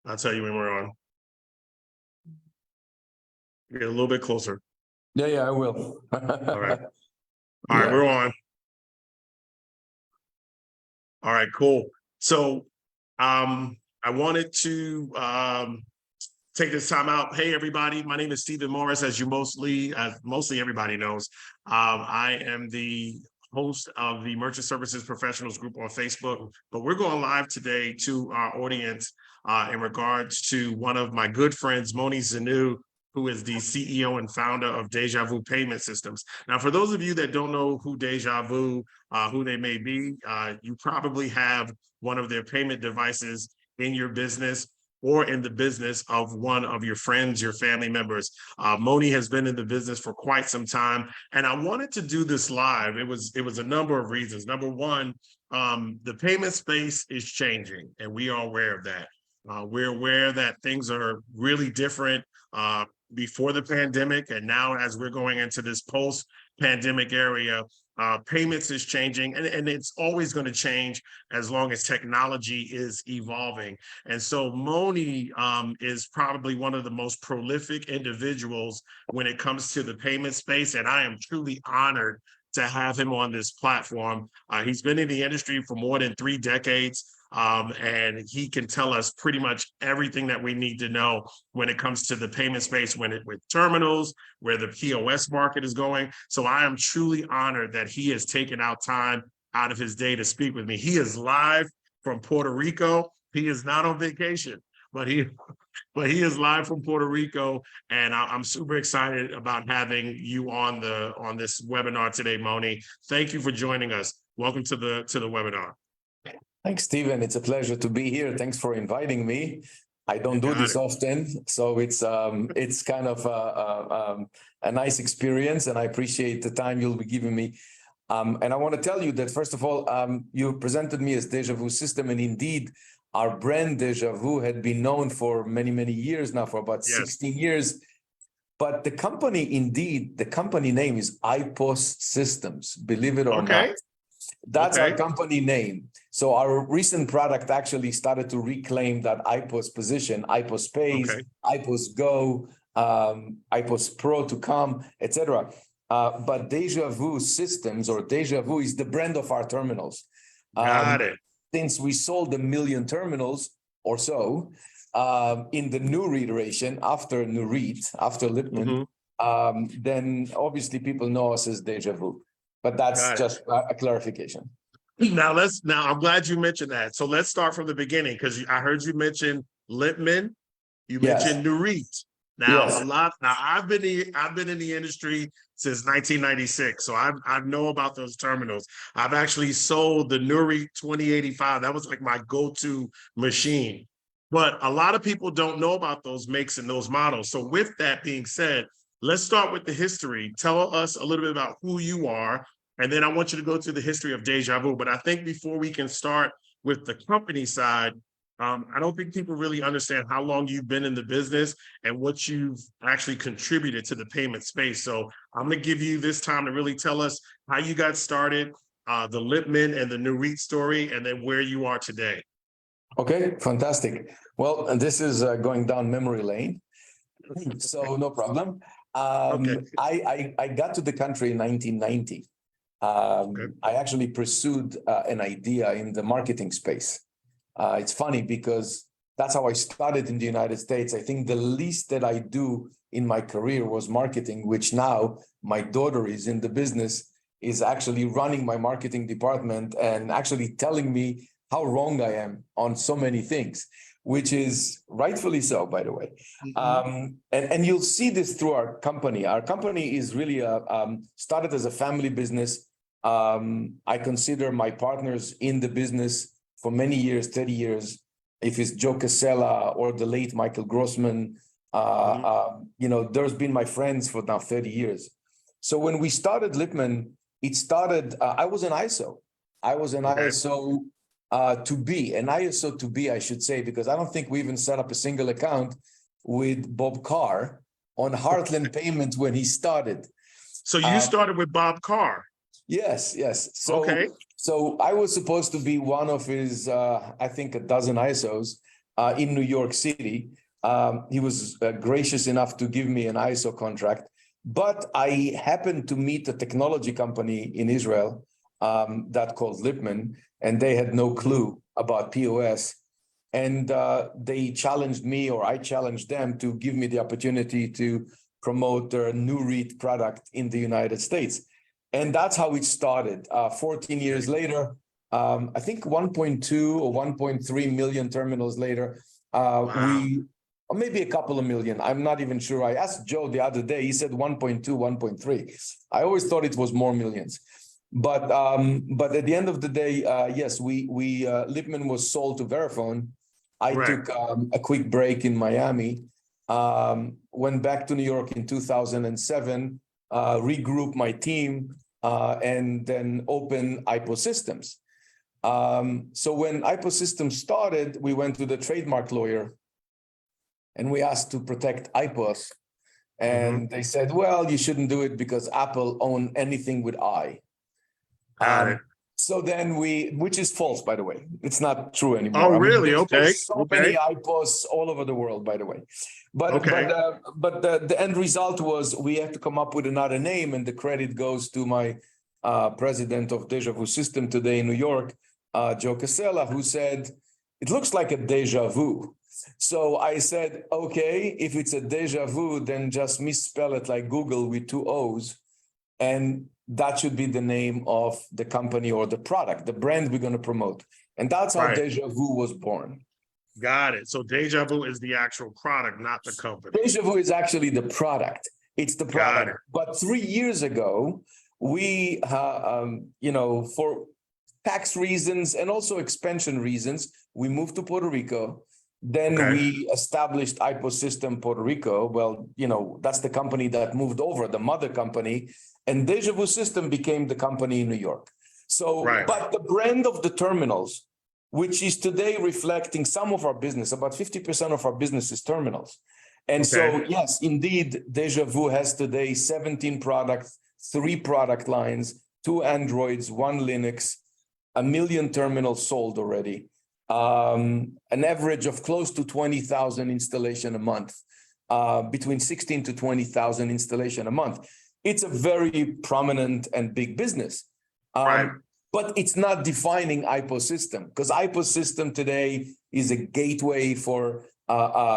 I'll tell you when we're on. Get a little bit closer. Yeah, I will. All right. All right, Yeah. we're on. All right, cool. So I wanted to take this time out. Hey, everybody, my name is Stephen Morris, as you mostly everybody knows. I am the host of the Merchant Services Professionals group on Facebook, but we're going live today to our audience in regards to one of my good friends, Mony Zenou, who is the CEO and founder of Dejavoo Payment Systems. Now, for those of you that don't know who Dejavoo, who they may be, you probably have one of their payment devices in your business or in the business of one of your friends, your family members. Mony has been in the business for quite some time, and I wanted to do this live. It was a number of reasons. Number one, the payment space is changing, and we are aware of that. We're aware that things are really different before the pandemic, and now as we're going into this post-pandemic area, payments is changing, and it's always going to change as long as technology is evolving. And so Mony is probably one of the most prolific individuals when it comes to the payment space, and I am truly honored to have him on this platform. He's been in the industry for more than 3 decades. And he can tell us pretty much everything that we need to know when it comes to the payment space, with terminals, where the POS market is going. So I am truly honored that he has taken out time out of his day to speak with me. He is live from Puerto Rico. He is not on vacation, but he is live from Puerto Rico, and I'm super excited about having you on this webinar today, Mony. Thank you for joining us. Welcome to the webinar. Thanks, Stephen. It's a pleasure to be here. Thanks for inviting me. I don't do this often, so it's kind of a nice experience, and I appreciate the time you'll be giving me. And I want to tell you that, first of all, you presented me as Dejavoo System, and indeed, our brand Dejavoo had been known for many, many years now, for about 16 years. But the company, indeed, the company name is IPOS Systems, believe it or not. That's our company name. So our recent product actually started to reclaim that IPOS position, IPOS Pays, IPOS Go, IPOS Pro to come, etc. But Dejavoo Systems, or Dejavoo, is the brand of our terminals. Got it. Since we sold 1 million terminals or so in the new iteration, after Lipman, then obviously people know us as Dejavoo. But that's just a clarification. Now I'm glad you mentioned that. So let's start from the beginning, because I heard you mention Lipman, you mentioned Nurit. Now I've been in the industry since 1996, so I know about those terminals. I've actually sold the Nurit 2085. That was like my go-to machine. But a lot of people don't know about those makes and those models. So with that being said, let's start with the history. Tell us a little bit about who you are, and then I want you to go through the history of Dejavoo. But I think before we can start with the company side, I don't think people really understand how long you've been in the business and what you've actually contributed to the payment space. So I'm going to give you this time to really tell us how you got started, the Lipman and the Nurit story, and then where you are today. Okay, fantastic. Well, and this is going down memory lane, so no problem. I got to the country in 1990. I actually pursued an idea in the marketing space. It's funny because that's how I started in the United States. I think the least that I do in my career was marketing, which now my daughter is in the business, is actually running my marketing department and actually telling me how wrong I am on so many things, which is rightfully so, by the way. And you'll see this through our company. Our company is really started as a family business. I consider my partners in the business for many years, 30 years. If it's Joe Casella or the late Michael Grossman, there's been my friends for now 30 years. So when we started Lipman, it started, I was an ISO. I was an ISO to be, an ISO to be, I should say, because I don't think we even set up a single account with Bob Carr on Heartland Payments when he started. So you started with Bob Carr? Yes. So I was supposed to be one of his, I think, a dozen ISOs. in New York City. He was gracious enough to give me an ISO contract, but I happened to meet a technology company in Israel that called Lipman, and they had no clue about POS. And they challenged me, or I challenged them, to give me the opportunity to promote their new read product in the United States. And that's how it started. 14 years later, I think 1.2 or 1.3 million terminals later, or maybe a couple of million, I'm not even sure. I asked Joe the other day, he said 1.2, 1.3. I always thought it was more millions. But at the end of the day, yes, Lipman was sold to Verifone. I took a quick break in Miami, went back to New York in 2007, regrouped my team, and then opened IPO Systems. So when IPO Systems started, we went to the trademark lawyer and we asked to protect IPOs. And they said, well, you shouldn't do it because Apple own anything with I. Got it. So then which is false, by the way. It's not true anymore. Oh, really? There's so many IPOs all over the world, by the way. But the end result was we have to come up with another name, and the credit goes to my president of Dejavoo System today in New York, Joe Casella, who said, it looks like a deja vu. So I said, okay, if it's a deja vu, then just misspell it like Google with 2 O's. And that should be the name of the company or the product, the brand we're going to promote. And that's how Dejavoo was born. Got it. So Dejavoo is the actual product, not the company. Dejavoo is actually the product. It's the product. But 3 years ago, we, for tax reasons and also expansion reasons, we moved to Puerto Rico. Then we established IPO System Puerto Rico. Well, that's the company that moved over, the mother company. And Dejavoo System became the company in New York. So, but the brand of the terminals, which is today reflecting some of our business, about 50% of our business is terminals. And so, yes, indeed, Dejavoo has today 17 products, 3 product lines, 2 Androids, 1 Linux, 1 million terminals sold already, an average of close to 20,000 installation a month, between 16 to 20,000 installation a month. It's a very prominent and big business. But it's not defining IPO System, because IPO System today is a gateway for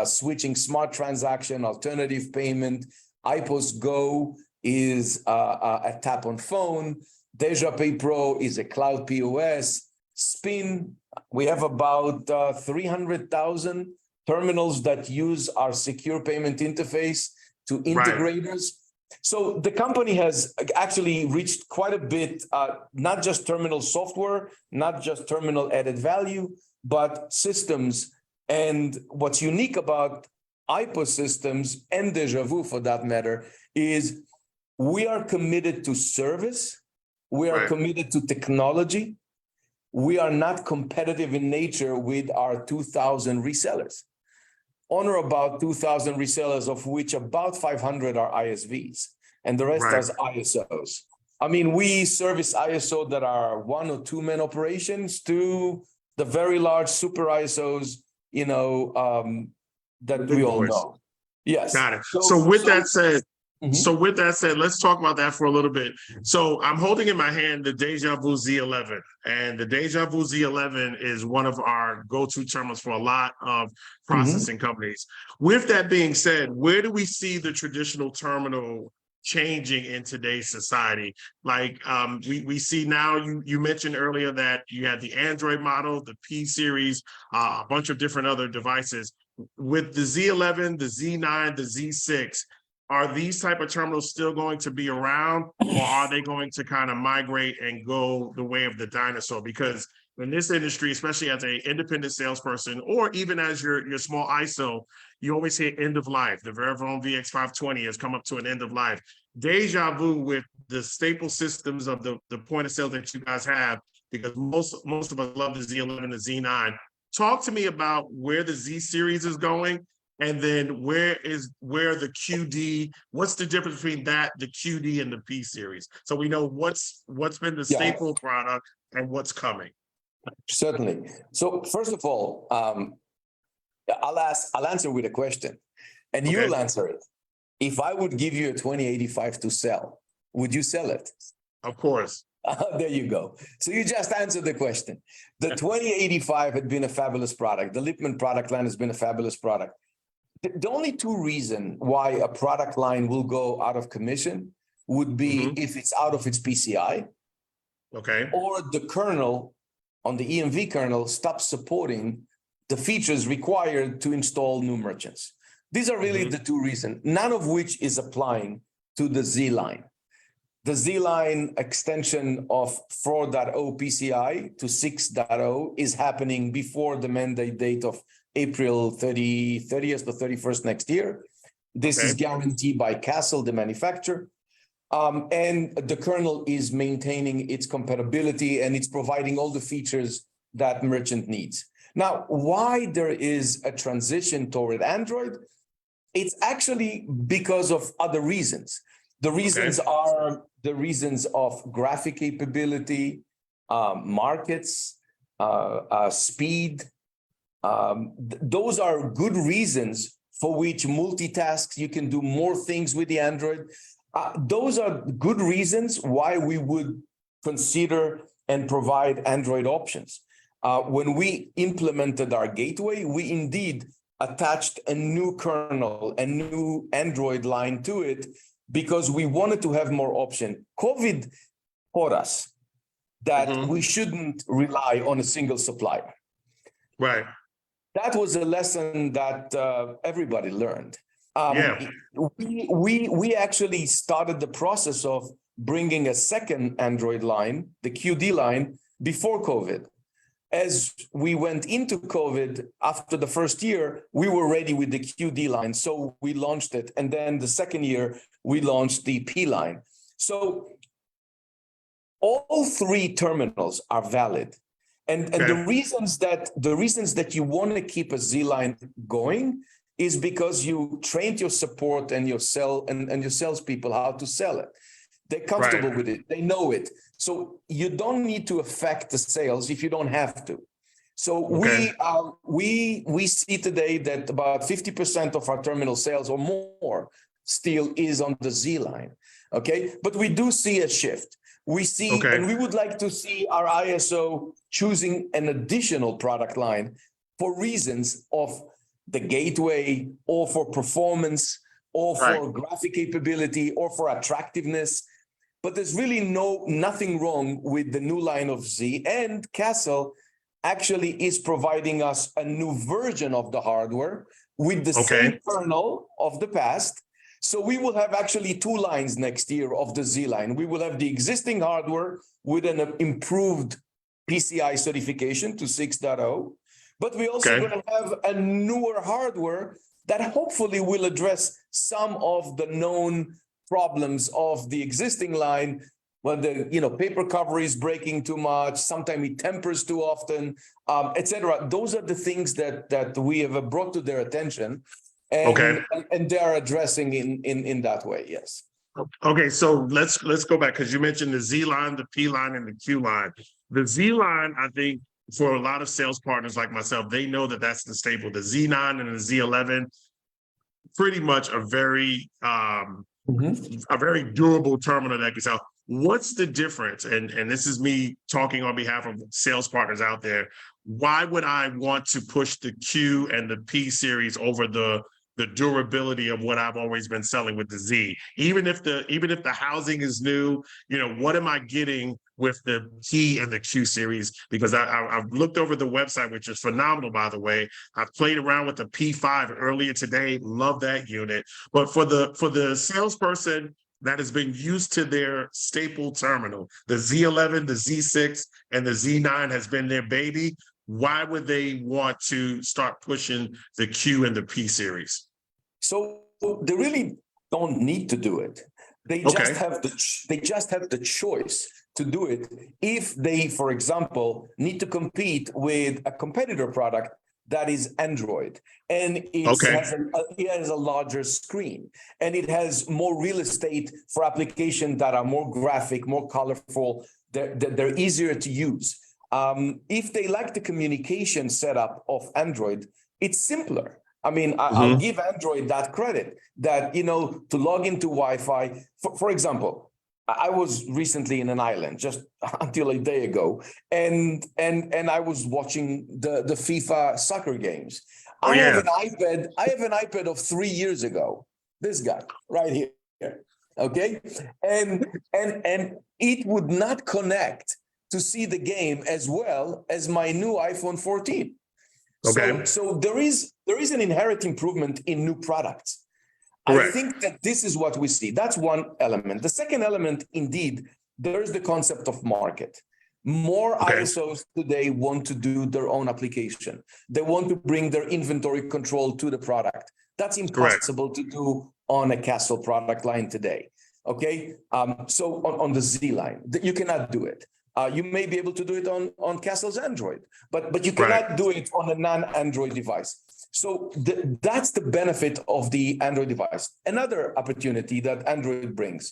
switching smart transaction, alternative payment. IPOS Go is a tap on phone. DejaPay Pro is a cloud POS. Spin, we have about 300,000 terminals that use our secure payment interface to integrators. So the company has actually reached quite a bit, not just terminal software, not just terminal added value, but systems. And what's unique about IPO Systems and Dejavoo, for that matter, is we are committed to service. We are committed to technology. We are not competitive in nature with our 2,000 resellers. On or about 2,000 resellers, of which about 500 are ISVs, and the rest are ISOs. I mean, we service ISO that are 1 or 2 man operations to the very large super ISOs, that we all know. Yes. Got it. So with that said, let's talk about that for a little bit. So I'm holding in my hand the Dejavoo Z11, and the Dejavoo Z11 is one of our go-to terminals for a lot of processing companies. With that being said, where do we see the traditional terminal changing in today's society? Like we see now, you mentioned earlier that you had the Android model, the P series, a bunch of different other devices. With the Z11, the Z9, the Z6, are these type of terminals still going to be around, or are they going to kind of migrate and go the way of the dinosaur? Because in this industry, especially as an independent salesperson, or even as your small ISO, you always hear end of life. The Verifone VX520 has come up to an end of life. Dejavoo, with the staple systems of the point of sale that you guys have, because most of us love the Z11 and the Z9. Talk to me about where the Z series is going, and then where the QD, what's the difference between that, the QD, and the P series? So we know what's been the staple product and what's coming. Certainly. So first of all, I'll answer with a question, and Okay. you'll answer it. If I would give you a 2085 to sell, would you sell it? Of course. There you go. So you just answered the question. The 2085 had been a fabulous product. The Lippmann product line has been a fabulous product. The only two reasons why a product line will go out of commission would be if it's out of its PCI, Okay. or the kernel on the EMV kernel stops supporting the features required to install new merchants. These are really the two reasons, none of which is applying to the Z line. The Z line extension of 4.0 PCI to 6.0 is happening before the mandate date of April 30th or 31st next year. This is guaranteed by Castle, the manufacturer. And the kernel is maintaining its compatibility and it's providing all the features that merchant needs. Now, why there is a transition toward Android? It's actually because of other reasons. The reasons are the reasons of graphic capability, markets, speed. Those are good reasons for which multitasks, you can do more things with the Android. Those are good reasons why we would consider and provide Android options. When we implemented our gateway, we indeed attached a new kernel, a new Android line to it, because we wanted to have more option. COVID taught us that we shouldn't rely on a single supplier. Right. That was a lesson that everybody learned. We actually started the process of bringing a second Android line, the QD line, before COVID. As we went into COVID, after the first year, we were ready with the QD line. So we launched it. And then the second year, we launched the P line. So all three terminals are valid. And the reasons that you want to keep a Z line going is because you trained your support and your salespeople how to sell it. They're comfortable with it. They know it. So you don't need to affect the sales if you don't have to. So we see today that about 50% of our terminal sales or more still is on the Z line. Okay, but we do see a shift. We see, and we would like to see our ISO choosing an additional product line for reasons of the gateway, or for performance, or for graphic capability, or for attractiveness. But there's really nothing wrong with the new line of Z, and Castle actually is providing us a new version of the hardware with the same kernel of the past. So we will have actually two lines next year of the Z line. We will have the existing hardware with an improved PCI certification to 6.0, but we also going to have a newer hardware that hopefully will address some of the known problems of the existing line, when the paper cover is breaking too much, sometimes it tempers too often, etc. Those are the things that we have brought to their attention, and they are addressing in that way. Yes. Okay, so let's go back, because you mentioned the Z line, the P line, and the Q line. The Z line, I think, for a lot of sales partners like myself, they know that that's the staple. The Z9 and the Z11, pretty much a very durable terminal that can sell. What's the difference? And this is me talking on behalf of sales partners out there. Why would I want to push the Q and the P series over the durability of what I've always been selling with the Z? Even if the housing is new, what am I getting with the P and the Q series? Because I've looked over the website, which is phenomenal, by the way. I've played around with the P5 earlier today. Love that unit. But for the salesperson that has been used to their staple terminal, the Z11, the Z6, and the Z9 has been their baby, why would they want to start pushing the Q and the P series? So they really don't need to do it. They just have the choice to do it if they, for example, need to compete with a competitor product that is Android, and it has a larger screen, and it has more real estate for applications that are more graphic, more colorful. They're easier to use. If they like the communication setup of Android, it's simpler. I mean, I'll Mhm. give Android that credit that, to log into Wi-Fi, for example, I was recently in an island just until a day ago, and I was watching the FIFA soccer games. Oh I have yeah. an iPad. I have an iPad of 3 years ago. This guy right here. Okay. And it would not connect to see the game as well as my new iPhone 14. Okay. So there is an inherent improvement in new products. I Correct. think that this is what we see. That's one element. The second element, indeed, there's the concept of market. More Okay. ISOs today want to do their own application. They want to bring their inventory control to the product. That's Correct. impossible to do on a Castle product line today. Okay, so on the Z line, you cannot do it. You may be able to do it on Castle's Android, but you cannot Right. do it on a non-Android device. So that's the benefit of the Android device. Another opportunity that Android brings.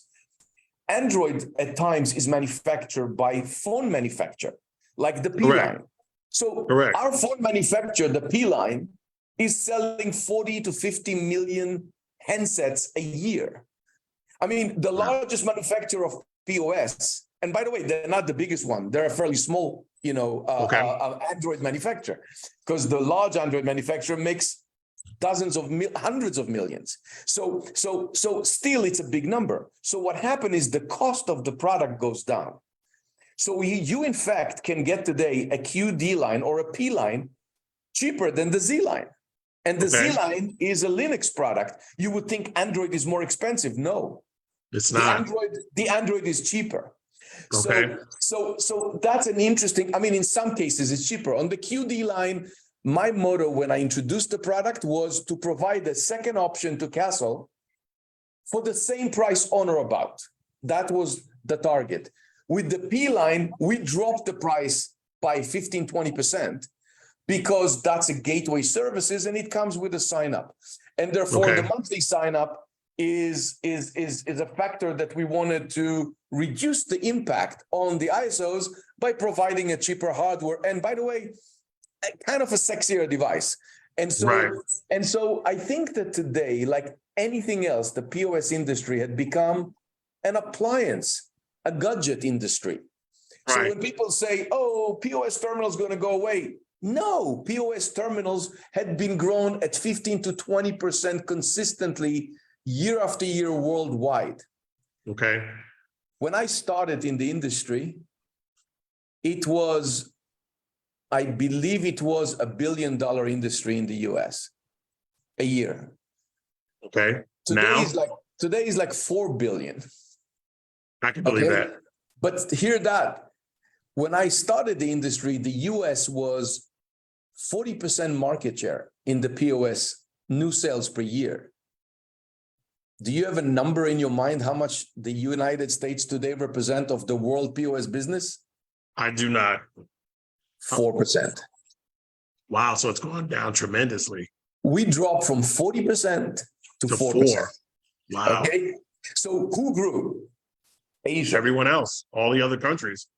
Android at times is manufactured by phone manufacturer, like the P Correct. line. So Correct. our phone manufacturer, the P line, is selling 40 to 50 million handsets a year. I mean, the largest manufacturer of POS, and by the way, they're not the biggest one. They're a fairly small, Okay. Android manufacturer, because the large Android manufacturer makes hundreds of millions. So still it's a big number. So what happened is the cost of the product goes down. So you in fact can get today a QD line or a P line cheaper than the Z line. And the Z Okay. line is a Linux product. You would think Android is more expensive. No, It's the not. Android is cheaper. Okay. So that's an interesting, I mean, in some cases it's cheaper. On the QD line, my motto when I introduced the product was to provide a second option to Castle for the same price on or about. That was the target. With the P line, we dropped the price by 15-20% because that's a gateway services and it comes with a sign up. And therefore Okay. the monthly sign up is a factor that we wanted to reduce the impact on the ISOs by providing a cheaper hardware. And by the way, kind of a sexier device. And Right. so I think that today, like anything else, the POS industry had become an appliance, a gadget industry. So Right. when people say, oh, POS terminals going to go away, no, POS terminals had been grown at 15 to 20% consistently year after year worldwide. Okay. When I started in the industry, I believe it was $1 billion industry in the US a year. Okay. Today Now is like 4 billion. I can believe Okay. that. But hear that. When I started the industry, the US was 40% market share in the POS new sales per year. Do you have a number in your mind how much the United States today represent of the world POS business? I do not. 4%. Wow. So it's gone down tremendously We dropped from 40% to to 4%. 4. Wow. Okay. So who grew? Asia, Everyone else, all the other countries.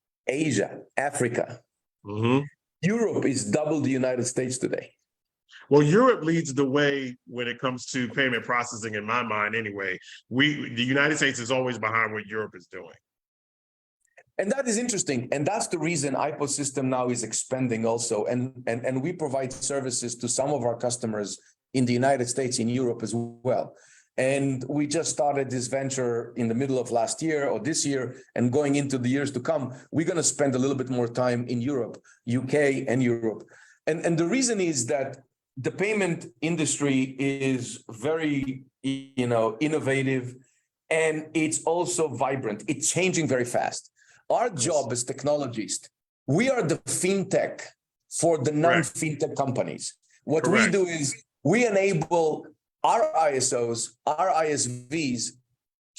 Africa. Mhm. Europe is double the United States today. Well, Europe leads the way when it comes to payment processing, in my mind, anyway. The United States is always behind what Europe is doing. And that is interesting. And that's the reason IPO system now is expanding also. And we provide services to some of our customers in the United States, in Europe as well. And we just started this venture in the middle of last year or this year, and going into the years to come, we're going to spend a little bit more time in Europe, UK and Europe. And the reason is that the payment industry is very, innovative, and it's also vibrant. It's changing very fast. Our job as technologists, we are the fintech for the non-fintech companies. What we do is we enable our ISOs, our ISVs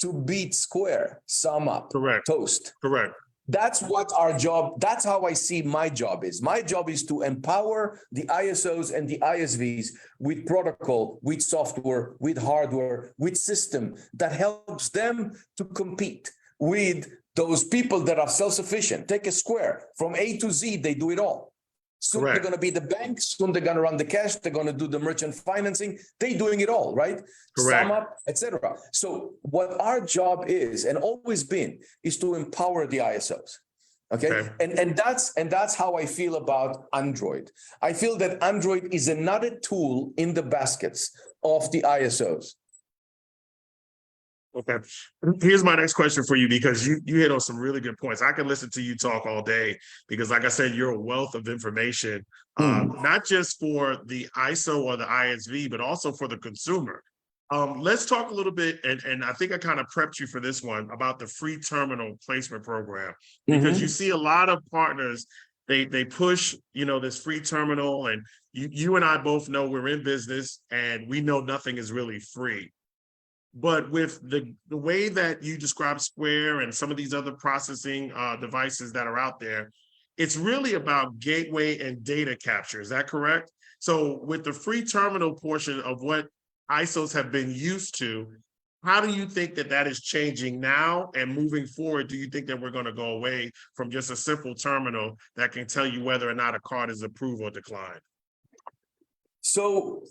to beat Square, sum up, Toast. Correct. That's what our job, that's how I see my job is. My job is to empower the ISOs and the ISVs with protocol, with software, with hardware, with system that helps them to compete with those people that are self-sufficient. Take a Square, from A to Z, they do it all. Soon they're going to be the bank. Soon they're going to run the cash. They're going to do the merchant financing. They're doing it all, right? Correct. Sum up, etc. So what our job is, and always been, is to empower the ISOs. Okay. And that's how I feel about Android. I feel that Android is another tool in the baskets of the ISOs. Okay. Here's my next question for you, because you hit on some really good points. I can listen to you talk all day because, like I said, you're a wealth of information, not just for the ISO or the ISV, but also for the consumer. Let's talk a little bit, and I think I kind of prepped you for this one, about the free terminal placement program, because you see a lot of partners, they push, this free terminal, and you and I both know we're in business and we know nothing is really free. But with the way that you describe Square and some of these other processing devices that are out there, it's really about gateway and data capture. Is that correct? So with the free terminal portion of what ISOs have been used to, how do you think that that is changing now and moving forward? Do you think that we're going to go away from just a simple terminal that can tell you whether or not a card is approved or declined? So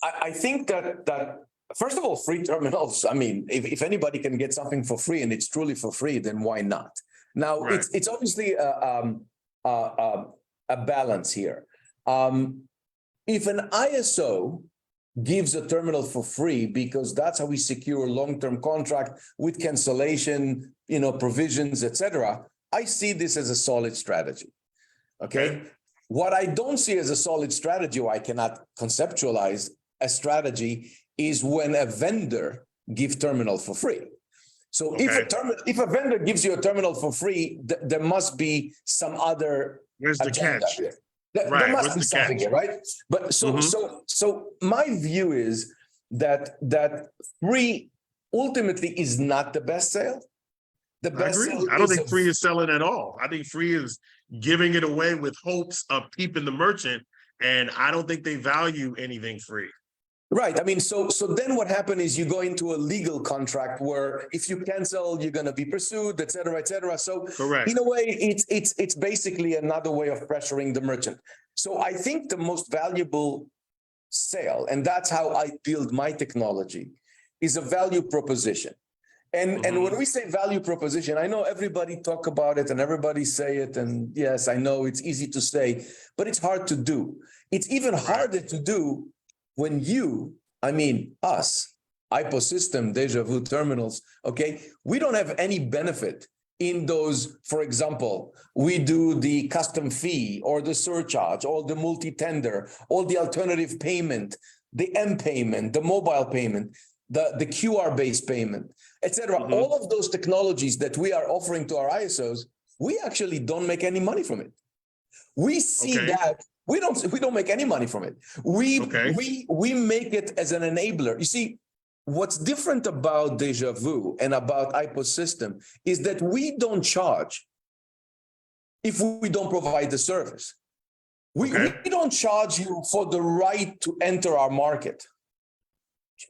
I think that first of all, free terminals, I mean, if anybody can get something for free and it's truly for free, then why not? Now, it's obviously a balance here. If an ISO gives a terminal for free because that's how we secure long-term contract with cancellation, provisions, etc., I see this as a solid strategy. Okay. What I don't see as a solid strategy, or I cannot conceptualize a strategy, is when a vendor gives terminal for free. So if a vendor gives you a terminal for free, there must be some other agenda here. There must be something here, right? But so my view is that free ultimately is not the best sale. The best sale I don't think free is selling at all. I think free is giving it away with hopes of keeping the merchant, and I don't think they value anything free. Right. I mean, so then what happened is you go into a legal contract where if you cancel, you're going to be pursued, et cetera, et cetera. So in a way, it's basically another way of pressuring the merchant. So I think the most valuable sale, and that's how I build my technology, is a value proposition. And when we say value proposition, I know everybody talk about it and everybody say it. And yes, I know it's easy to say, but it's hard to do. It's even harder to do when us, Ecosystem, Dejavoo terminals, okay, we don't have any benefit in those. For example, we do the custom fee or the surcharge or the multi-tender or the alternative payment, the M-payment, the mobile payment, the QR-based payment, etc. All of those technologies that we are offering to our ISOs, we actually don't make any money from it. We see that we don't make any money from it. We make it as an enabler. You see, what's different about Dejavoo and about Ecosystem is that we don't charge if we don't provide the service. We don't charge you for the right to enter our market.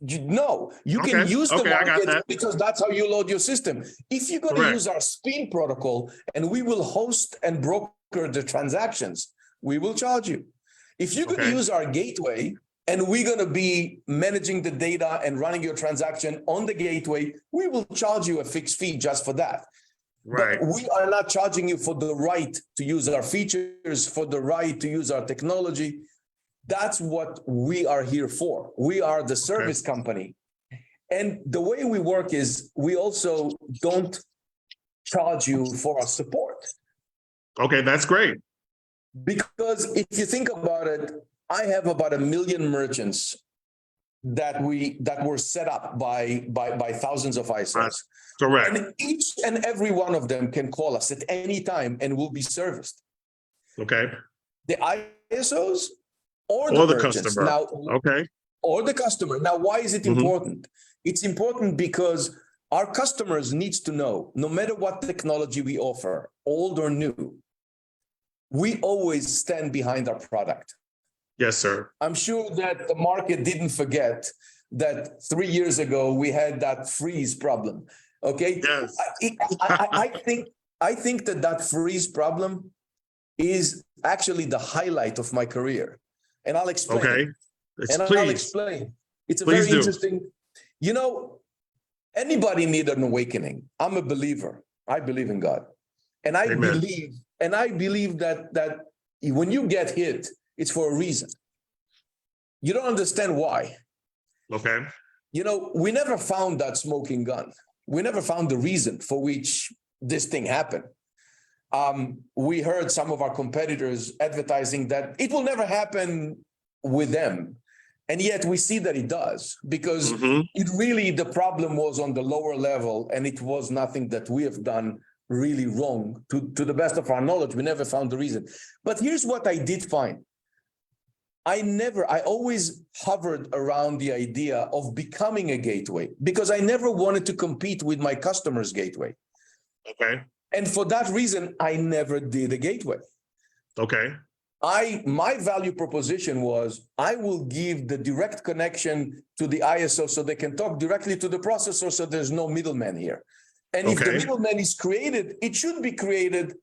No, you can use the market because that's how you load your system. If you're going to use our spin protocol and we will host and broker the transactions, we will charge you. If you're going to use our gateway and we're going to be managing the data and running your transaction on the gateway, we will charge you a fixed fee just for that. But we are not charging you for the right to use our features, for the right to use our technology. That's what we are here for. We are the service company. And the way we work is we also don't charge you for our support. Okay, that's great. Because if you think about it, I have about 1 million merchants that were set up by thousands of ISOs. Correct. And each and every one of them can call us at any time and will be serviced. Okay. The ISOs or the customer. Now, or the customer. Now, why is it important? It's important because our customers needs to know, no matter what technology we offer, old or new, we always stand behind our product. Yes, sir. I'm sure that the market didn't forget that 3 years ago we had that freeze problem. Okay. Yes. I think that freeze problem is actually the highlight of my career. And I'll explain. Okay. I'll Please, explain. It's a please very do. interesting, you know, anybody need an awakening. I'm a believer. I believe in God. And I Amen. believe that when you get hit, it's for a reason. You don't understand why. Okay. You know, we never found that smoking gun. We never found the reason for which this thing happened. We heard some of our competitors advertising that it will never happen with them. And yet we see that it does, because it really, the problem was on the lower level, and it was nothing that we have done really wrong. To the best of our knowledge, we never found the reason. But here's what I did find. I always hovered around the idea of becoming a gateway, because I never wanted to compete with my customer's gateway. Okay. And for that reason, I never did a gateway. Okay. My value proposition was, I will give the direct connection to the ISO so they can talk directly to the processor, so there's no middleman here. And if the middleman is created, it should be created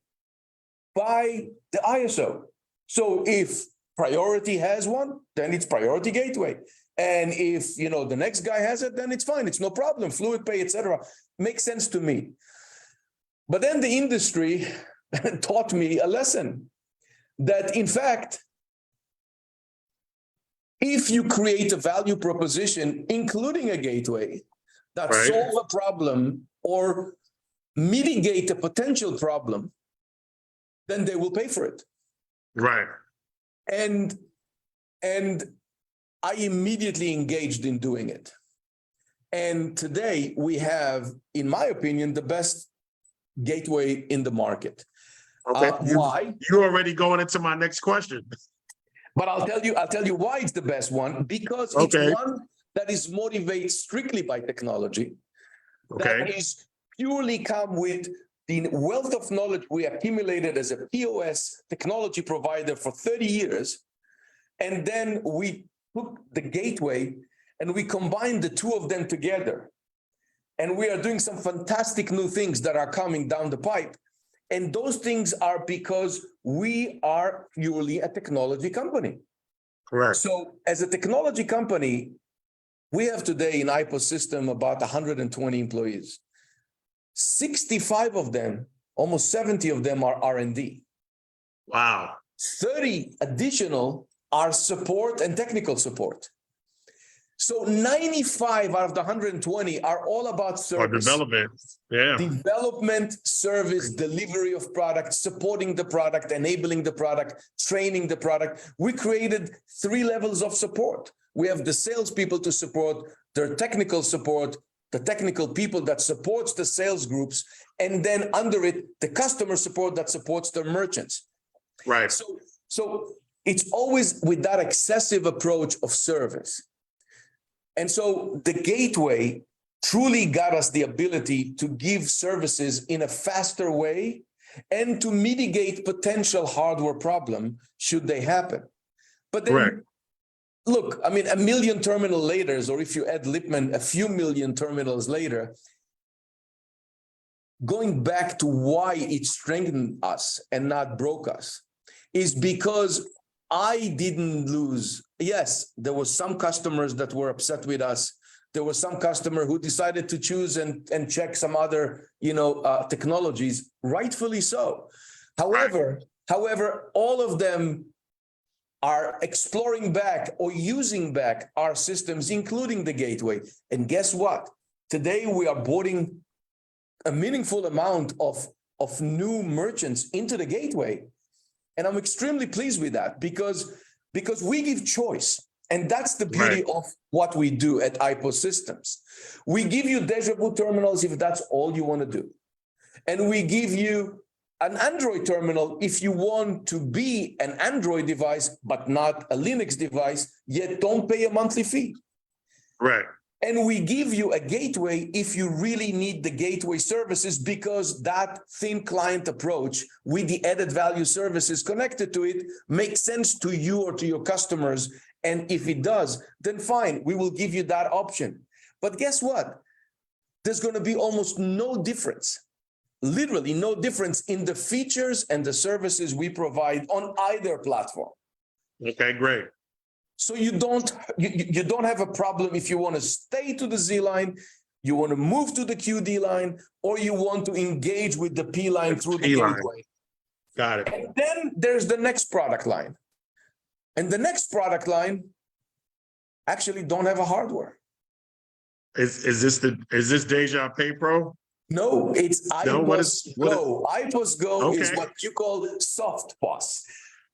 by the ISO. So if priority has one, then it's priority gateway. And if, you know, the next guy has it, then it's fine. It's no problem. Fluid pay, etc. Makes sense to me. But then the industry taught me a lesson that, in fact, if you create a value proposition, including a gateway, that solve a problem or mitigate a potential problem, then they will pay for it. Right. And I immediately engaged in doing it. And today we have, in my opinion, the best gateway in the market. Okay. Why? You're already going into my next question. But I'll tell you why it's the best one, because it's one that is motivated strictly by technology. That is purely come with the wealth of knowledge we accumulated as a POS technology provider for 30 years. And then we took the gateway and we combined the two of them together. And we are doing some fantastic new things that are coming down the pipe. And those things are because we are purely a technology company. Correct. So as a technology company, we have today in IPOS system about 120 employees. 65 of them, almost 70 of them are R&D. Wow. 30 additional are support and technical support. So 95 out of the 120 are all about service. Or development. Yeah. Development, service, delivery of product, supporting the product, enabling the product, training the product. We created 3 levels of support. We have the salespeople to support, their technical support, the technical people that supports the sales groups, and then under it, the customer support that supports the merchants. Right. So it's always with that excessive approach of service. And so the gateway truly got us the ability to give services in a faster way and to mitigate potential hardware problem should they happen. But then, look, I mean, 1 million terminal later, or if you add Lipman, a few million terminals later, going back to why it strengthened us and not broke us is because I didn't lose. Yes, there were some customers that were upset with us. There was some customer who decided to choose and check some other, technologies, rightfully so. However, all of them are exploring back or using back our systems, including the gateway. And guess what? Today we are boarding a meaningful amount of new merchants into the gateway. And I'm extremely pleased with that because we give choice. And that's the beauty of what we do at IPOS Systems. We give you Dejavoo terminals if that's all you want to do. And we give you an Android terminal if you want to be an Android device, but not a Linux device, yet don't pay a monthly fee. Right. And we give you a gateway if you really need the gateway services, because that thin client approach with the added value services connected to it makes sense to you or to your customers. And if it does, then fine, we will give you that option. But guess what? There's going to be almost no difference literally no difference in the features and the services we provide on either platform. Okay, great. So you don't have a problem if you want to stay to the Z line, you want to move to the QD line, or you want to engage with the P line through the P-line. gateway. Got it. And then there's the next product line. And the next product line actually don't have a hardware. Is this Dejavoo Pro? No, it's No, what is Go. iPOS Go is Okay. what you call soft POS,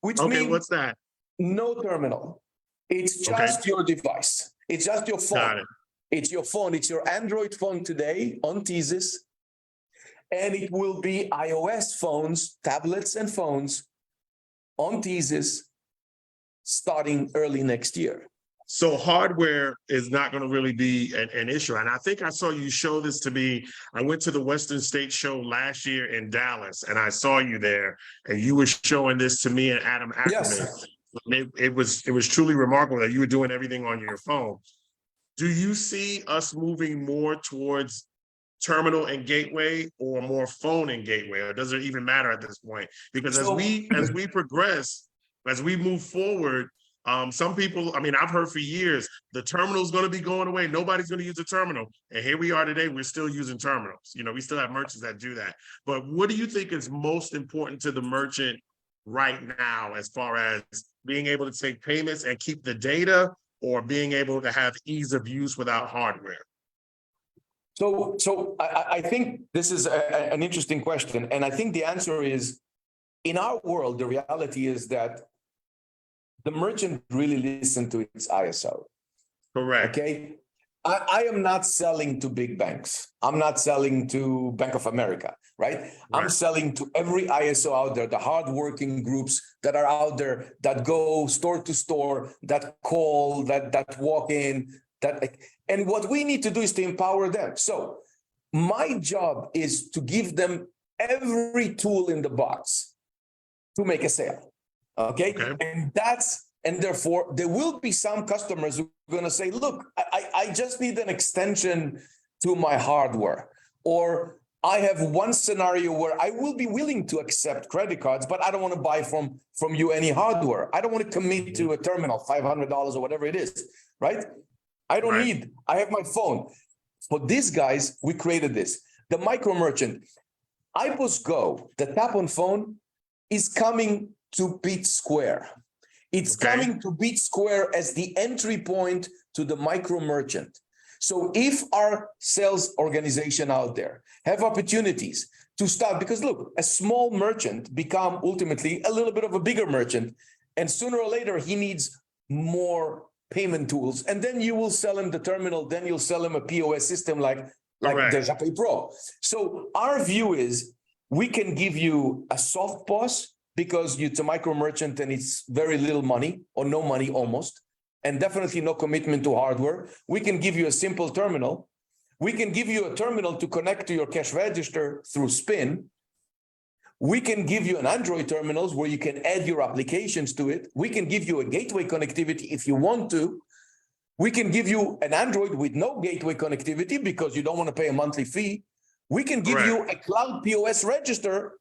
which Okay, means what's that? no terminal. It's Okay. just your device. It's just your phone. Got it. It's your phone. It's your Android phone today on thesis. And it will be iOS phones, tablets and phones on thesis starting early next year. So hardware is not going to really be an issue. And I think I saw you show this to me. I went to the Western State Show last year in Dallas, and I saw you there, and you were showing this to me and Adam Ackerman. Yes. It was truly remarkable that you were doing everything on your phone. Do you see us moving more towards terminal and gateway, or more phone and gateway, or does it even matter at this point? Because as we progress, as we move forward, some people, I mean, I've heard for years, the terminal is going to be going away. Nobody's going to use a terminal. And here we are today, we're still using terminals. You know, we still have merchants that do that. But what do you think is most important to the merchant right now, as far as being able to take payments and keep the data, or being able to have ease of use without hardware? So I think this is an interesting question. And I think the answer is, in our world, the reality is that the merchant really listens to its ISO. Correct. Okay. I am not selling to big banks. I'm not selling to Bank of America, right? I'm selling to every ISO out there, the hardworking groups that are out there, that go store to store, that call, that walk in, and what we need to do is to empower them. So my job is to give them every tool in the box to make a sale. Okay. And therefore there will be some customers who are going to say, look, I just need an extension to my hardware, or I have one scenario where I will be willing to accept credit cards, but I don't want to buy from you any hardware. I don't want to commit to a terminal, $500 or whatever it is, right? I don't need, I have my phone. For these guys, we created this. The micro merchant, iPOS Go, the tap on phone, is coming to Beat Square. It's coming to Beat Square as the entry point to the micro merchant. So if our sales organization out there have opportunities to start, because look, a small merchant become ultimately a little bit of a bigger merchant, and sooner or later he needs more payment tools, and then you will sell him the terminal, then you'll sell him a POS system like Dejavoo Pro. So our view is, we can give you a soft POS because it's a micro merchant and it's very little money, or no money almost, and definitely no commitment to hardware. We can give you a simple terminal. We can give you a terminal to connect to your cash register through Spin. We can give you an Android terminals where you can add your applications to it. We can give you a gateway connectivity if you want to. We can give you an Android with no gateway connectivity because you don't want to pay a monthly fee. We can give you a cloud POS register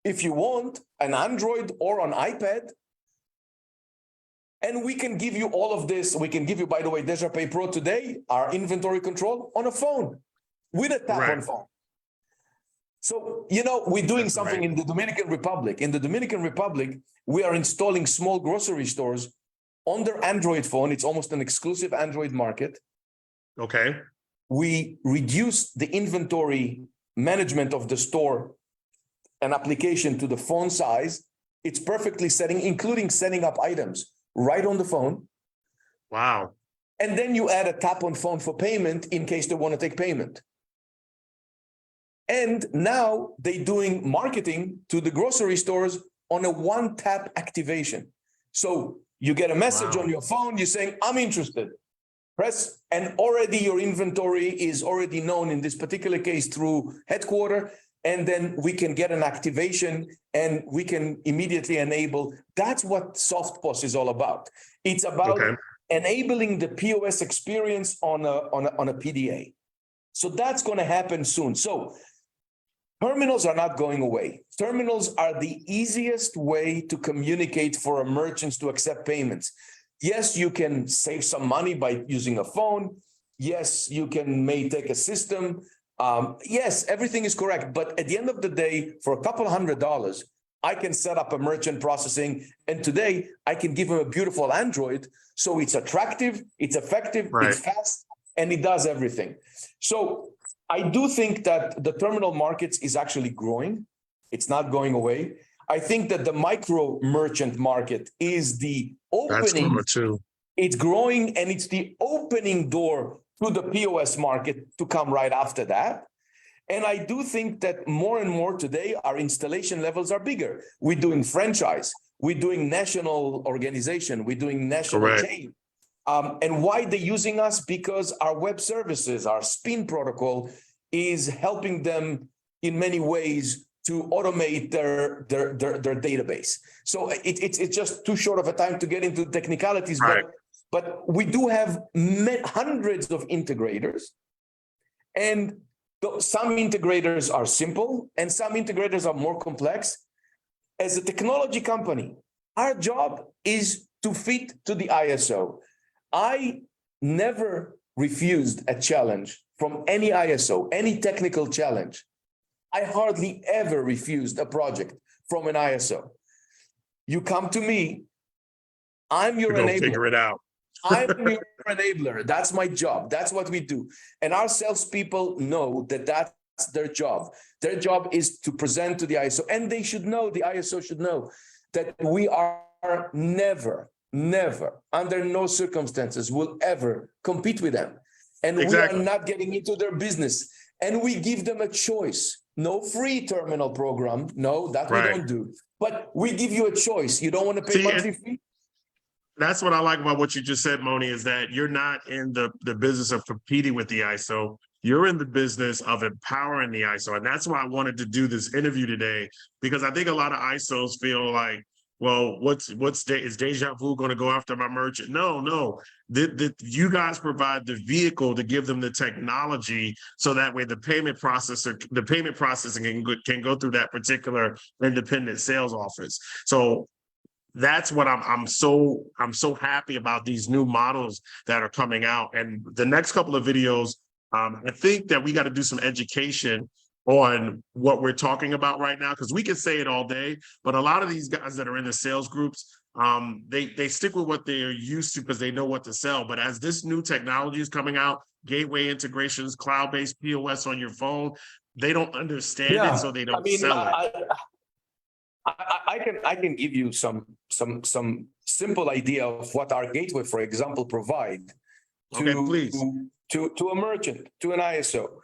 if you want, an Android or an iPad. And we can give you all of this. We can give you, by the way, Dejavoo Pro today, our inventory control on a phone with a tap on phone. So, you know, we're doing something in the Dominican Republic. In the Dominican Republic, we are installing small grocery stores on their Android phone. It's almost an exclusive Android market. Okay. We reduce the inventory management of the store and application to the phone size. It's perfectly setting, including setting up items right on the phone. Wow. And then you add a tap on phone for payment in case they want to take payment. And now they're doing marketing to the grocery stores on a one-tap activation. So you get a message on your phone, you're saying, I'm interested. Press, and already your inventory is already known in this particular case through headquarter. And then we can get an activation and we can immediately enable. That's what soft POS is all about. It's about enabling the POS experience on a PDA. So that's going to happen soon. So Terminals are not going away. Terminals are the easiest way to communicate for a merchants to accept payments. Yes, you can save some money by using a phone. Yes, you may take a system. Yes, everything is correct. But at the end of the day, for a couple $100, I can set up a merchant processing. And today I can give them a beautiful Android. So it's attractive, it's effective, it's fast, and it does everything. So I do think that the terminal markets is actually growing. It's not going away. I think that the micro merchant market is the opening. That's too. It's growing, and it's the opening door to the POS market to come right after that. And I do think that more and more today, our installation levels are bigger. We're doing franchise, we're doing national organization, we're doing national chain. And why they're using us? Because our web services, our SPIN protocol is helping them in many ways to automate their database. So it's just too short of a time to get into technicalities, but we do have hundreds of integrators, and some integrators are simple and some integrators are more complex. As a technology company, our job is to fit to the ISO. I never refused a challenge from any ISO, any technical challenge. I hardly ever refused a project from an ISO. You come to me, I'm your enabler. Figure it out. I'm your enabler. That's my job. That's what we do. And our salespeople know that that's their job. Their job is to present to the ISO, and they should know, the ISO should know, that we are never, under no circumstances will ever compete with them. And we are not getting into their business. And we give them a choice. No free terminal program. No, that we don't do. But we give you a choice. You don't want to pay monthly fee? That's what I like about what you just said, Mony, is that you're not in the business of competing with the ISO. You're in the business of empowering the ISO. And that's why I wanted to do this interview today, because I think a lot of ISOs feel like, well, is Dejavoo going to go after my merchant? No. You guys provide the vehicle to give them the technology, so that way the payment processing can go through that particular independent sales office. So that's what I'm so happy about, these new models that are coming out. And the next couple of videos, I think that we got to do some education on what we're talking about right now, because we can say it all day, but a lot of these guys that are in the sales groups, they stick with what they're used to because they know what to sell. But as this new technology is coming out, gateway integrations, cloud-based POS on your phone, they don't understand it, so they don't sell it. I can give you some simple idea of what our gateway, for example, provide to a merchant, to an ISO.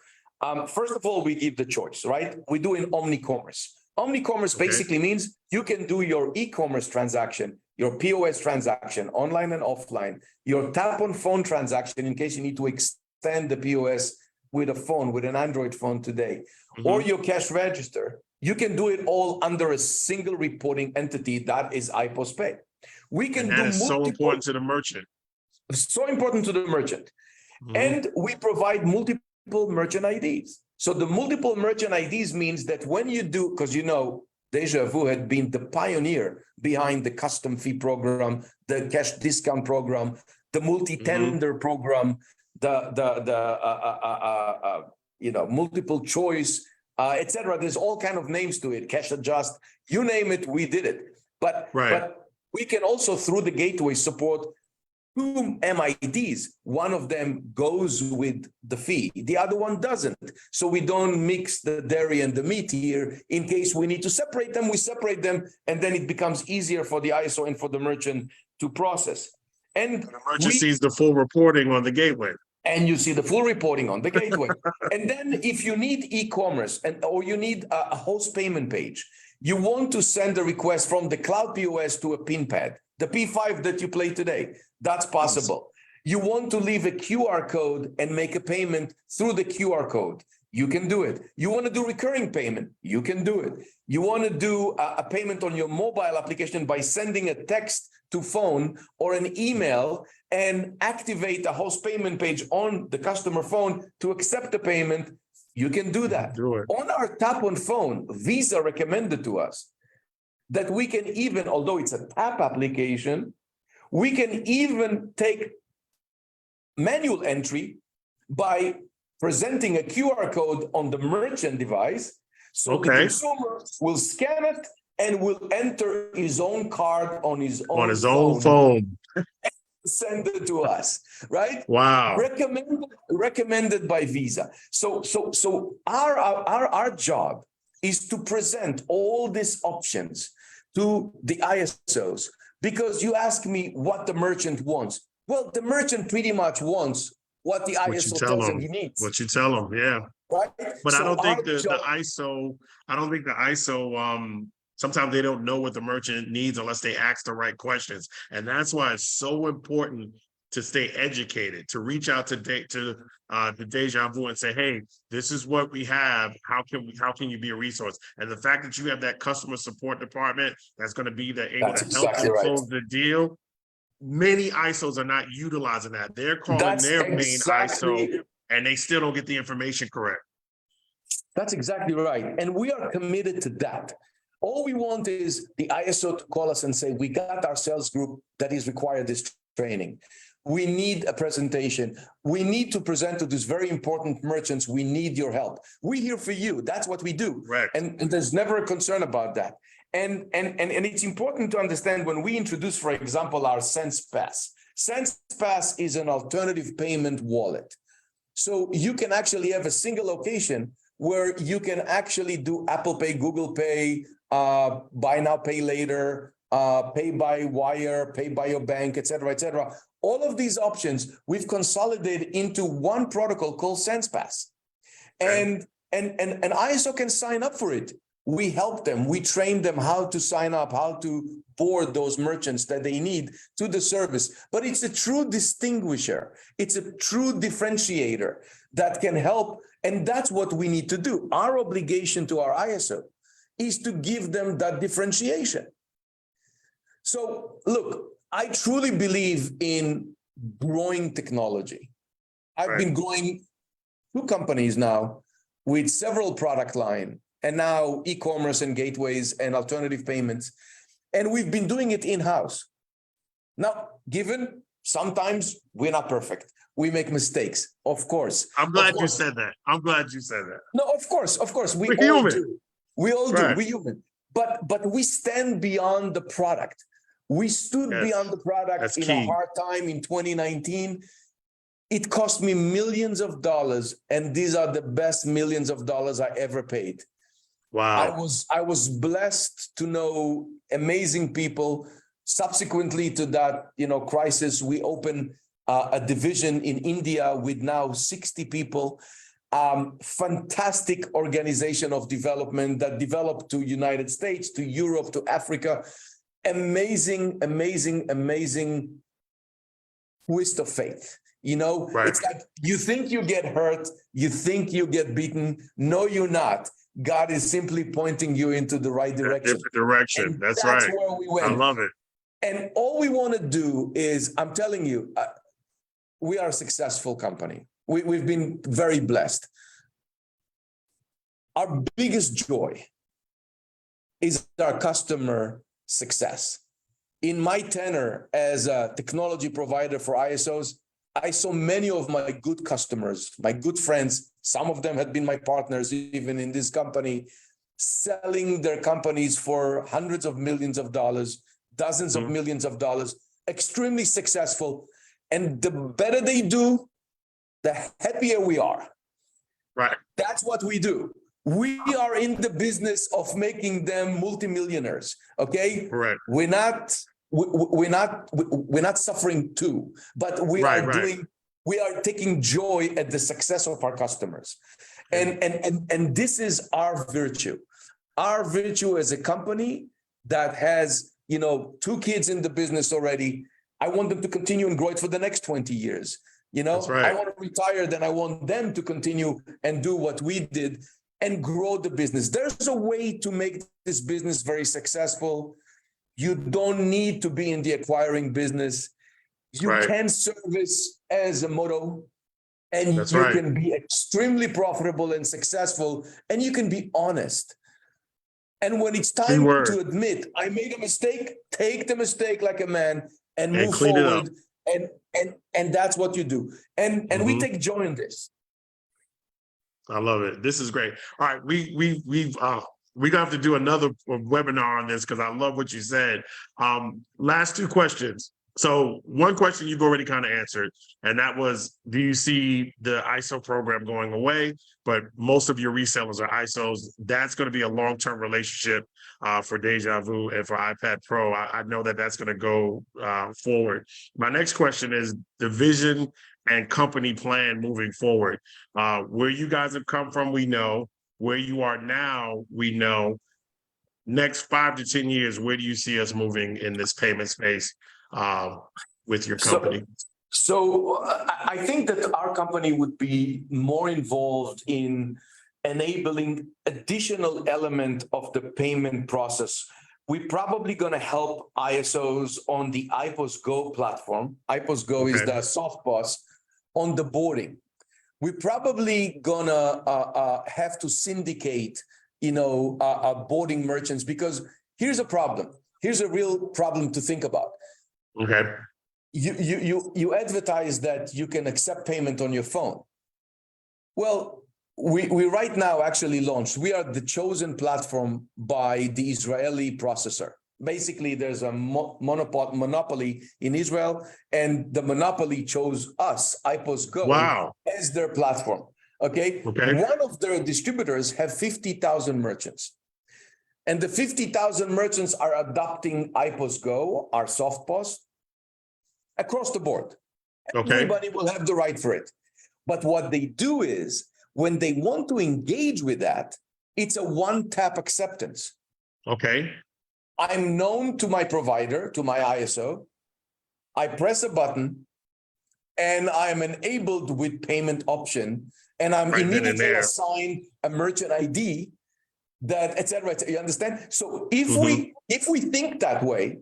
First of all, we give the choice, right? We do in omni-commerce. Omni-commerce basically means you can do your e-commerce transaction, your POS transaction, online and offline, your tap on phone transaction in case you need to extend the POS with a phone, with an Android phone today, or your cash register. You can do it all under a single reporting entity, that is IPOS Pay. We can do so important to the merchant. So important to the merchant. And we provide multiple merchant IDs. So the multiple merchant IDs means that when you do, because you know, Dejavoo had been the pioneer behind the custom fee program, the cash discount program, the multi-tender program, multiple choice, etc. There's all kind of names to it, cash adjust, you name it, we did it. But we can also, through the gateway, support two MIDs. One of them goes with the fee, the other one doesn't. So we don't mix the dairy and the meat here. In case we need to separate them, we separate them, and then it becomes easier for the ISO and for the merchant to process. And the merchant sees the full reporting on the gateway. And you see the full reporting on the gateway. And then if you need e-commerce or you need a host payment page, you want to send a request from the cloud POS to a PIN pad, the P5 that you play today, that's possible. You want to leave a QR code and make a payment through the QR code, you can do it. You want to do recurring payment, you can do it. You want to do a payment on your mobile application by sending a text to phone or an email and activate a host payment page on the customer phone to accept the payment, You can do that. Do it. On our tap on phone, Visa recommended to us that we can even, although it's a tap application, we can even take manual entry by presenting a QR code on the merchant device. So the Okay. consumer will scan it and will enter his own card on his own phone. Send it to us, right? Wow. Recommended by Visa. So our job is to present all these options to the ISOs, because you ask me what the merchant wants. Well, the merchant pretty much wants what the ISO tells him he needs. What you tell them, yeah. Right? But So I don't think the job, ISO, sometimes they don't know what the merchant needs unless they ask the right questions. And that's why it's so important to stay educated, to reach out to the Dejavoo and say, hey, this is what we have. How can you be a resource? And the fact that you have that customer support department that's going to be able to help them close the deal. Many ISOs are not utilizing that. They're calling their main ISO and they still don't get the information correct. That's exactly right. And we are committed to that. All we want is the ISO to call us and say, we got our sales group that is required this training. We need a presentation. We need to present to these very important merchants. We need your help. We're here for you. That's what we do. Right. And there's never a concern about that. And it's important to understand when we introduce, for example, our SensePass. SensePass is an alternative payment wallet. So you can actually have a single location where you can actually do Apple Pay, Google Pay, buy now, pay later, pay by wire, pay by your bank, et cetera, et cetera. All of these options we've consolidated into one protocol called SensePass. And ISO can sign up for it. We help them. We train them how to sign up, how to board those merchants that they need to the service. But it's a true distinguisher. It's a true differentiator that can help. And that's what we need to do. Our obligation to our ISO is to give them that differentiation. So look, I truly believe in growing technology. I've been growing 2 companies now with several product line, and now e-commerce and gateways and alternative payments. And we've been doing it in-house. Now, given sometimes we're not perfect. We make mistakes, of course. I'm glad you said that. No, of course. We're all human. do. We all do. We're human. But we stand beyond the product. We stood beyond the product in a hard time in 2019. It cost me millions of dollars, and these are the best millions of dollars I ever paid. Wow. I was blessed to know amazing people. Subsequently to that, crisis, we opened a division in India with now 60 people. Fantastic organization of development that developed to United States, to Europe, to Africa. Amazing twist of faith. It's like you think you get hurt, you think you get beaten. No, you're not. God is simply pointing you into the right direction. Different direction. And that's right. That's where we went. I love it. And all we want to do is, I'm telling you, we are a successful company. We've been very blessed. Our biggest joy is our customer success. In my tenure as a technology provider for ISOs, I saw many of my good customers, my good friends, some of them had been my partners even in this company, selling their companies for hundreds of millions of dollars, dozens of millions of dollars, extremely successful. And the better they do, the happier we are. Right. That's what we do. We are in the business of making them multimillionaires. Okay. Right. We're not suffering too, but we are taking joy at the success of our customers. And this is our virtue. Our virtue as a company that has, 2 kids in the business already. I want them to continue and grow it for the next 20 years. That's right. I want to retire, then I want them to continue and do what we did and grow the business. There's a way to make this business very successful. You don't need to be in the acquiring business. You can service as a motto. and That's you right. can be extremely profitable and successful, and you can be honest. And when it's Key time word. to admit, I made a mistake, take the mistake like a man and And move clean it up. forward. And that's what you do. And we Mhm. take joy in this. I love it. This is great. All right, we're gonna have to do another webinar on this because I love what you said. Last two questions. So one question you've already kind of answered, and that was, do you see the ISO program going away? But most of your resellers are ISOs. That's going to be a long-term relationship for Dejavoo and for iPad Pro. I know that that's going to go forward. My next question is the vision and company plan moving forward. Where you guys have come from, we know. Where you are now, we know. Next 5 to 10 years, where do you see us moving in this payment space with your company? I think that our company would be more involved in enabling additional element of the payment process. We're probably going to help ISOs on the IPOS Go platform. IPOS Go is the soft POS on the boarding. We're probably gonna have to syndicate, boarding merchants, because here's a problem. Here's a real problem to think about. Okay. You advertise that you can accept payment on your phone. Well, we right now actually launched. We are the chosen platform by the Israeli processor. Basically, there's a monopoly in Israel, and the monopoly chose us, IPOS Go, as their platform. Okay. One of their distributors have 50,000 merchants. And the 50,000 merchants are adopting IPOS Go, our soft POS, across the board. Everybody will have the right for it. But what they do is, when they want to engage with that, it's a one-tap acceptance. Okay. I'm known to my provider, to my ISO. I press a button and I'm enabled with payment option, and I'm immediately assigned a merchant ID that, et cetera, you understand? So if we think that way,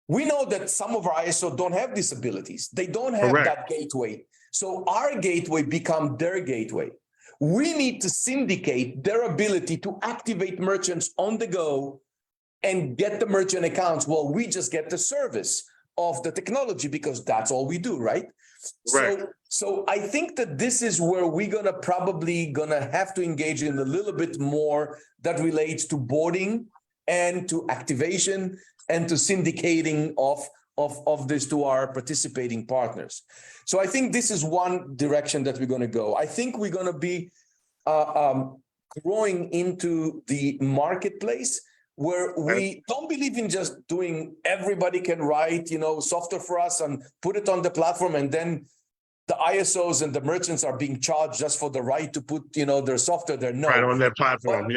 we know that some of our ISO don't have these abilities. They don't have that gateway. So our gateway become their gateway. We need to syndicate their ability to activate merchants on the go and get the merchant accounts. Well, we just get the service of the technology because that's all we do, right? So I think that this is where we're probably gonna have to engage in a little bit more that relates to boarding and to activation and to syndicating of this to our participating partners. So I think this is one direction that we're gonna go. I think we're gonna be growing into the marketplace, where we don't believe in just doing, everybody can write, software for us and put it on the platform, and then the ISOs and the merchants are being charged just for the right to put, their software there. No. Right on their platform,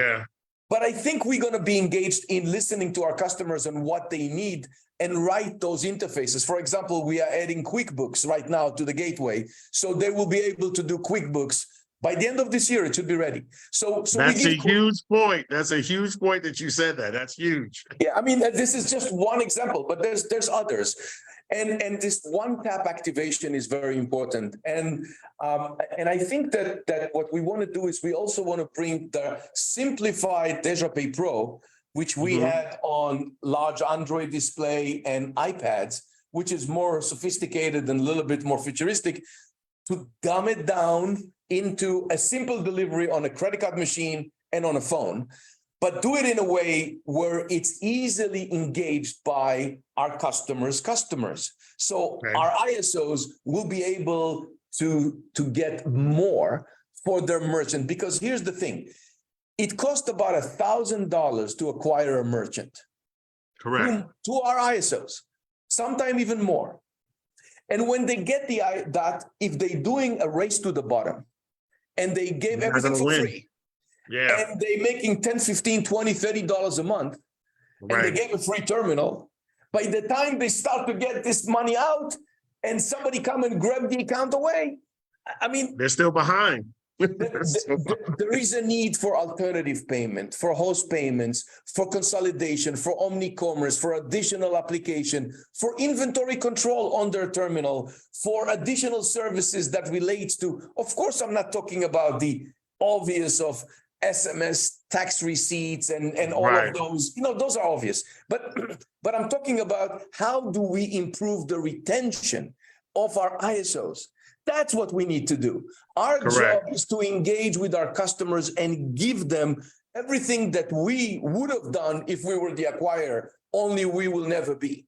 But I think we're going to be engaged in listening to our customers and what they need and write those interfaces. For example, we are adding QuickBooks right now to the gateway, so they will be able to do QuickBooks. By the end of this year, it should be ready. So that's a huge point. That's a huge point that you said that. That's huge. Yeah, I mean, this is just one example, but there's others. And this one-tap activation is very important. And I think that what we want to do is we also want to bring the simplified Dejavoo Pro, which we had on large Android display and iPads, which is more sophisticated and a little bit more futuristic, to dumb it down into a simple delivery on a credit card machine and on a phone, but do it in a way where it's easily engaged by our customers' customers. So our ISOs will be able to get more for their merchant, because here's the thing. It costs about $1,000 to acquire a merchant. Correct. To our ISOs, sometimes even more. And when they get that, if they're doing a race to the bottom and they gave everything for free, and they're making $10, $15, $20, $30 a month, and they gave a free terminal, by the time they start to get this money out and somebody come and grab the account away, I mean, they're still behind. There is a need for alternative payment, for host payments, for consolidation, for omni-commerce, for additional application, for inventory control on their terminal, for additional services that relates to, of course, I'm not talking about the obvious of SMS tax receipts and all Right. of those, those are obvious. But I'm talking about how do we improve the retention of our ISOs? That's what we need to do. Our Correct. job is to engage with our customers and give them everything that we would have done if we were the acquirer, only we will never be.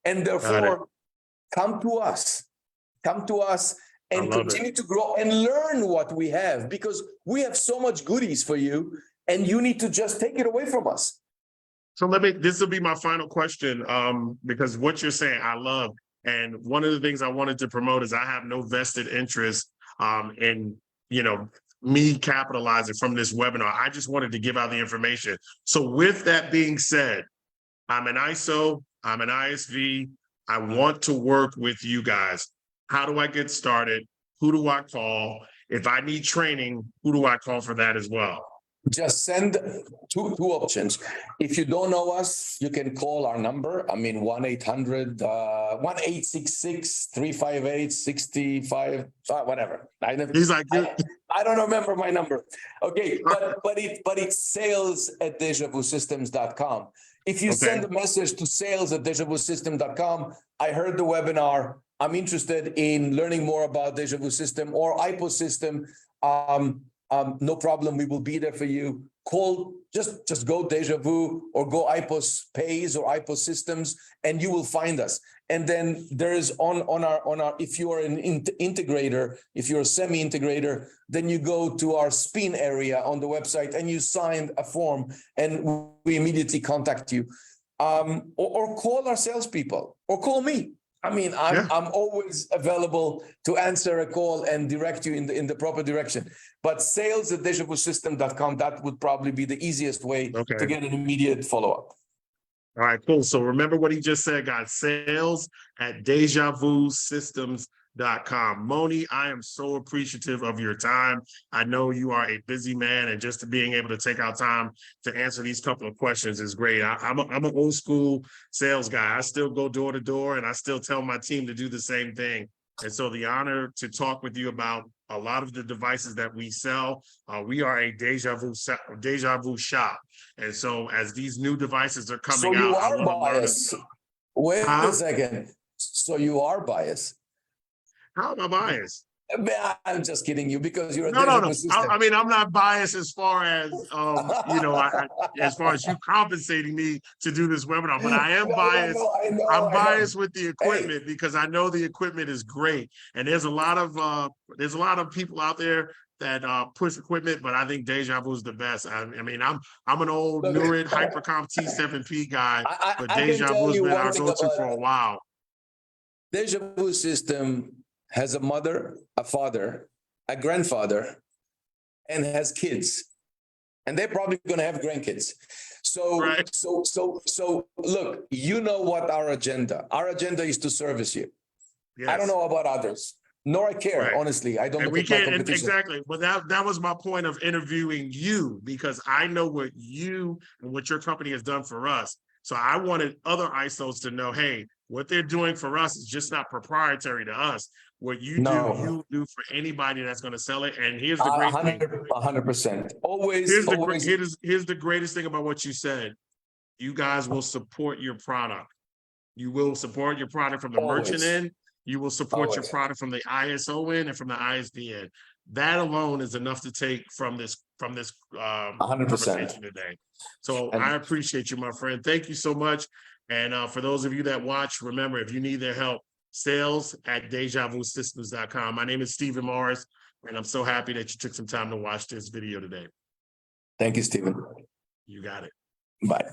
And therefore, come to us and continue to grow and learn what we have, because we have so much goodies for you and you need to just take it away from us. So this will be my final question, because what you're saying, I love. And one of the things I wanted to promote is I have no vested interest in, me capitalizing from this webinar. I just wanted to give out the information. So with that being said, I'm an ISO, I'm an ISV. I want to work with you guys. How do I get started? Who do I call? If I need training, who do I call for that as well? Just send two options. If you don't know us, you can call our number. I mean, 1-800-1866-358-65, whatever. He's like, I don't remember my number. Okay, but it's sales@dejavoosystems.com. If you send a message to sales@dejavoosystems.com, I heard the webinar, I'm interested in learning more about Dejavoo System or IPO system. No problem. We will be there for you. Call, just go Dejavoo or go IPOS Pays or IPOS Systems, and you will find us. And then there is on our, if you are an integrator, if you're a semi-integrator, then you go to our spin area on the website and you sign a form and we immediately contact you. Or call our salespeople or call me. I mean, I'm always available to answer a call and direct you in the proper direction. But sales@dejavoosystems.com, that would probably be the easiest way to get an immediate follow-up. All right, cool. So remember what he just said, guys. Sales@dejavoosystems.com. Mony, I am so appreciative of your time. I know you are a busy man, and just being able to take out time to answer these couple of questions is great. I'm an old school sales guy. I still go door to door, and I still tell my team to do the same thing. And so the honor to talk with you about a lot of the devices that we sell, we are a Dejavoo shop. And so as these new devices are coming out, I want to learn. Wait a second. So you are biased? How am I biased? I'm just kidding you, because you're a no. I mean, I'm not biased as far as as far as you compensating me to do this webinar, but I am biased. I'm biased with the equipment because I know the equipment is great, and there's a lot of people out there that push equipment, but I think Dejavoo is the best. I mean, I'm an old Nurid Hypercom T7P guy, but Dejavoo's been our go-to for a while. Dejavoo system has a mother, a father, a grandfather, and has kids, and they're probably going to have grandkids. So look, you know what our agenda is to service you. Yes. I don't know about others, nor I care, honestly. I don't. And we can't exactly. But that was my point of interviewing you, because I know what you and what your company has done for us. So I wanted other ISOs to know, hey, what they're doing for us is just not proprietary to us. What you you do for anybody that's going to sell it. And here's the great thing. 100%. Always. Here's the greatest thing about what you said. You guys will support your product. You will support your product from the merchant end. You will support your product from the ISO end and from the ISV end. That alone is enough to take from this 100% conversation today. So I appreciate you, my friend. Thank you so much. And for those of you that watch, remember, if you need their help, sales@dejavoosystems.com. My name is Stephen Morris, and I'm so happy that you took some time to watch this video today. Thank you, Stephen. You got it. Bye.